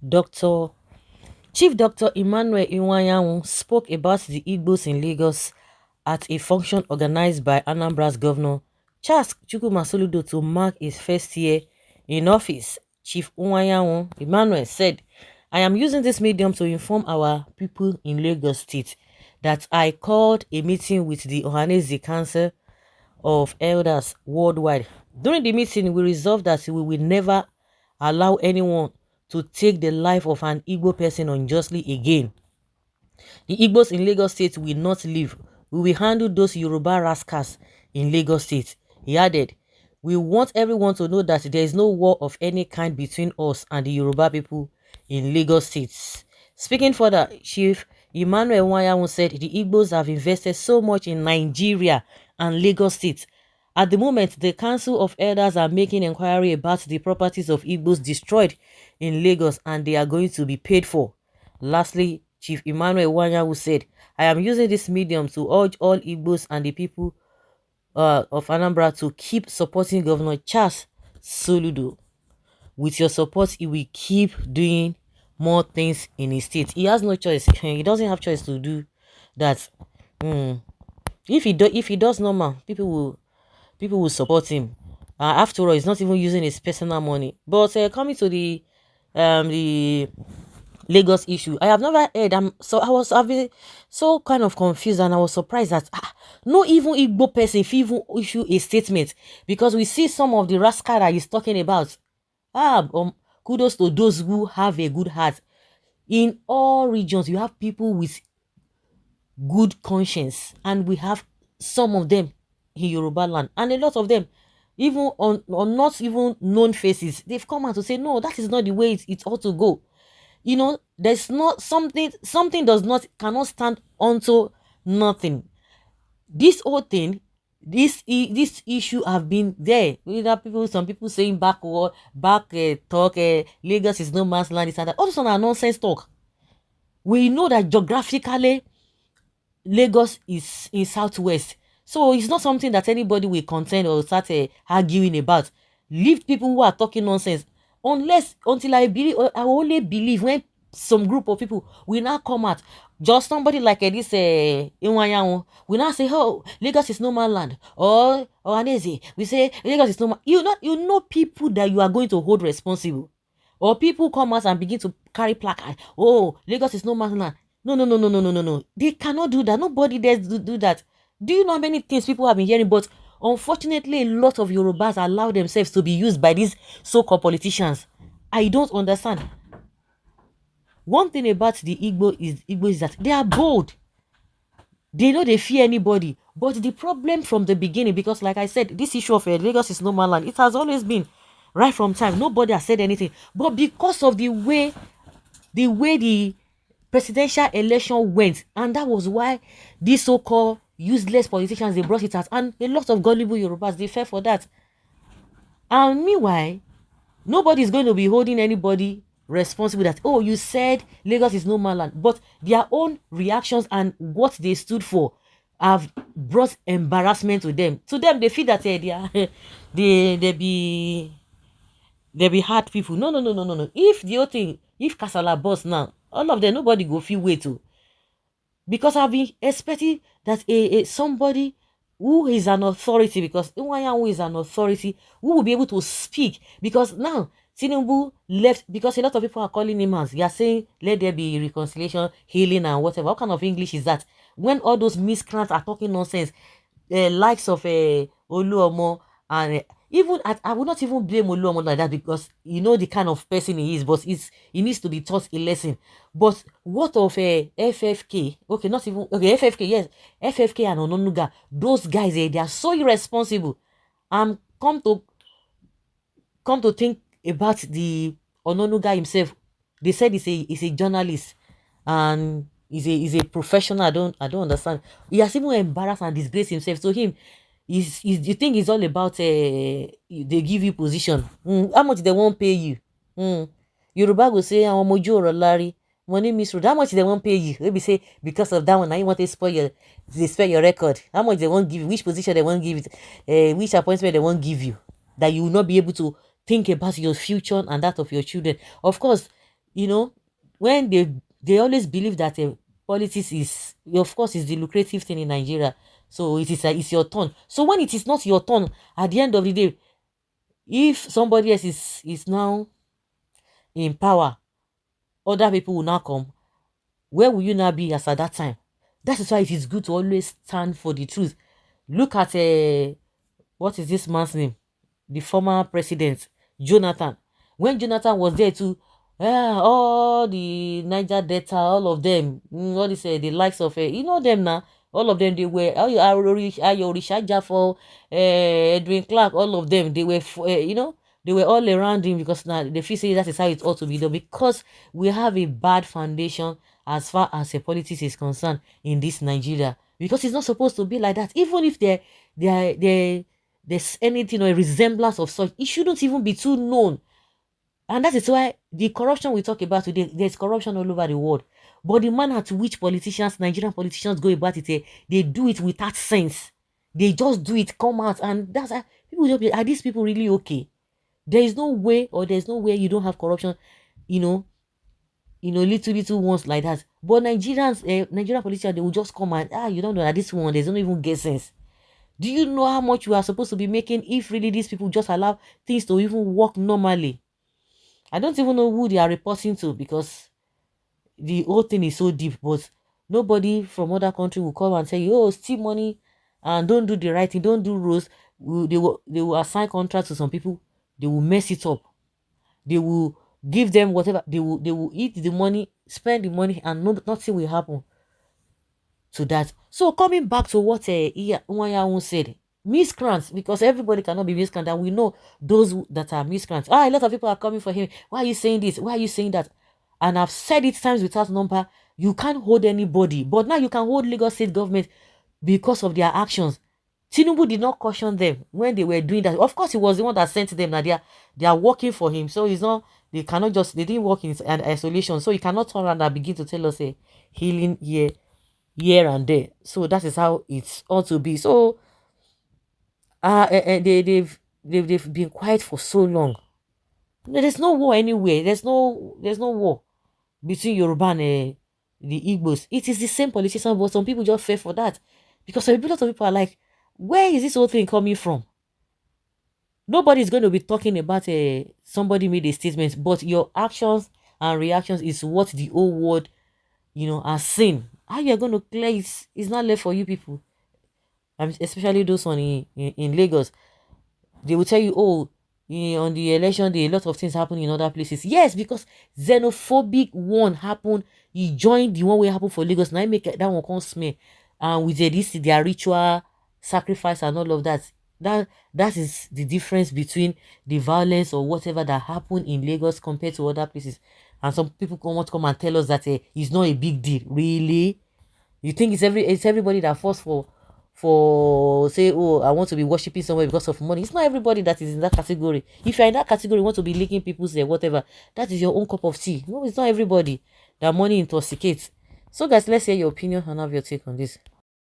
Dr. Chief Dr. Emmanuel Iwanyanwu spoke about the Igbos in Lagos at a function organized by Anambra's governor Charles Chukwuma Soludo to mark his first year in office. Chief Iwanyanwu Emmanuel said, "I am using this medium to inform our people in Lagos State that I called a meeting with the Ohanese Council of Elders worldwide. During the meeting, we resolved that we will never allow anyone to take the life of an Igbo person unjustly again. The Igbos in Lagos State will not leave. We will handle those Yoruba rascals in Lagos State." He added, "We want everyone to know that there is no war of any kind between us and the Yoruba people in Lagos State." Speaking further, Chief Emmanuel Wanyamu said the Igbos have invested so much in Nigeria and Lagos State. At the moment, the Council of Elders are making inquiry about the properties of Igbos destroyed in Lagos and they are going to be paid for. Lastly, Chief Emmanuel Wanyawu said, "I am using this medium to urge all Igbos and the people of Anambra to keep supporting Governor Charles Soludo. With your support, he will keep doing more things in his state." He has no choice. He doesn't have choice to do that. If he does normal, people will support him. After all, he's not even using his personal money. But coming to the Lagos issue, I have never heard. I was having so kind of confused, and I was surprised that no even Igbo person if even issue a statement, because we see some of the rascal that he's talking about. Kudos to those who have a good heart. In all regions, you have people with good conscience, and we have some of them in Yoruba land, and a lot of them even on not even known faces, they've come out to say no, that is not the way it ought to go. There's not something does not cannot stand onto nothing. This whole thing, this issue have been there. Some people saying talk, Lagos is no man's land, this and that. All this one are nonsense talk. We know that geographically Lagos is in southwest, so it's not something that anybody will contend or start arguing about. Leave people who are talking nonsense. Until I only believe when some group of people will now come out. Just somebody like this Iwanyanwu will now say, "Oh, Lagos is no man land," or Anezi we say Lagos is no man. You know people that you are going to hold responsible, or people come out and begin to carry placard. "Oh, Lagos is no man's land." No, no, no, no, no, no, no, no. They cannot do that. Nobody dares do that. Do you know how many things people have been hearing? But unfortunately, a lot of Yorubas allow themselves to be used by these so-called politicians. I don't understand. One thing about the Igbo is that they are bold. They know they fear anybody. But the problem from the beginning, because like I said, this issue of Lagos is no man land, it has always been right from time. Nobody has said anything. But because of the way the presidential election went, and that was why these so-called useless politicians, they brought it out, and a lot of gullible Yorubas, they fell for that. And meanwhile, nobody is going to be holding anybody responsible that, "Oh, you said Lagos is no man land," but their own reactions and what they stood for have brought embarrassment to them. They feel that they are they be hard people. No, no, no, no, no, no. If the whole thing, if Kasala boss now, all of them, nobody go feel way to. Because I've been expecting that somebody who is an authority, because Iwanyanwu is an authority, who will be able to speak. Because now Tinubu left, because a lot of people are calling him as, they are saying, "Let there be reconciliation, healing, and whatever." What kind of English is that? When all those miscreants are talking nonsense, likes of Oluomo, and even I would not even blame Oluomo like that, because you know the kind of person he is, but he needs to be taught a lesson. But what of FFK? Okay, not even okay, FFK, yes, FFK and Ononuga, those guys, they are so irresponsible. Come to think about the Ononuga himself, they said he's a journalist and he's a professional. I don't understand. He has even embarrassed and disgraced himself. So him, you think it's all about they give you position. How much they won't pay you? Yoruba go say, "I'm mojo or Larry." Money misroad. How much they won't pay you? Maybe say because of that one, now you want to spoil your record. How much they won't give you? Which position they won't give it? Which appointment they won't give you? That you will not be able to think about your future and that of your children. Of course, you know, when they always believe that politics is, of course, is the lucrative thing in Nigeria. So it is it's your turn. So when it is not your turn, at the end of the day, if somebody else is now in power, other people will now come. Where will you now be as at that time? That is why it is good to always stand for the truth. Look at what is this man's name? The former president, Jonathan. When Jonathan was there too, all the Niger Delta, all of them, what is the likes of, you know them now, all of them, they were, Ayorisha Jafo, Edwin Clark, all of them, they were, they were all around him because now they feel say that is how it ought to be done, because we have a bad foundation as far as politics is concerned in this Nigeria, because it's not supposed to be like that. Even if there's anything or a resemblance of such, it shouldn't even be too known. And that is why the corruption we talk about today, there's corruption all over the world. But the manner to which politicians, Nigerian politicians, go about it, they do it without sense. They just do it, come out, and that's people just be, are these people really okay? There is no way, or there's no way you don't have corruption, you know, little ones like that. But Nigerian politicians, they will just come and you don't know that this one, they don't even get sense. Do you know how much we are supposed to be making if really these people just allow things to even work normally? I don't even know who they are reporting to, because the whole thing is so deep, but nobody from other country will come and say, oh, steal money and don't do the right thing, don't do rules. They will assign contracts to some people, they will mess it up, they will give them whatever, they will eat the money, spend the money, and nothing will happen to that. So coming back to what Nwanyawun said, miscreants, because everybody cannot be miscreant, and we know those that are miscreants. A lot of people are coming for him. Why are you saying this? Why are you saying that? And I've said it times without number. You can't hold anybody, but now you can hold Lagos State government because of their actions. Tinubu did not caution them when they were doing that. Of course, he was the one that sent them. Now they are working for him, so it's not. They didn't work in isolation. So you cannot turn around and begin to tell us a healing here and there. So that is how it's ought to be. So they've been quiet for so long. There's no war anywhere. There's no war between Yoruba and the Igbos. It is the same politician, but some people just fear for that, because a lot of people are like, where is this whole thing coming from? Nobody's going to be talking about somebody made a statement, but your actions and reactions is what the whole world, are seen. How you are going to clear is not left for you people. Especially those on in Lagos. They will tell you, oh, on the election day, a lot of things happen in other places. Yes, because xenophobic one happened. He joined the one way happen for Lagos. Now I make that one come smear. And with their ritual sacrifice and all of that. That is the difference between the violence or whatever that happened in Lagos compared to other places. And some people want to come and tell us that it's not a big deal. Really? You think it's everybody that falls for say, oh, I want to be worshiping somewhere because of money? It's not everybody that is in that category. If you're in that category, you want to be licking people's whatever, that is your own cup of tea. No, it's not everybody that money intoxicates. So guys, let's hear your opinion and have your take on this.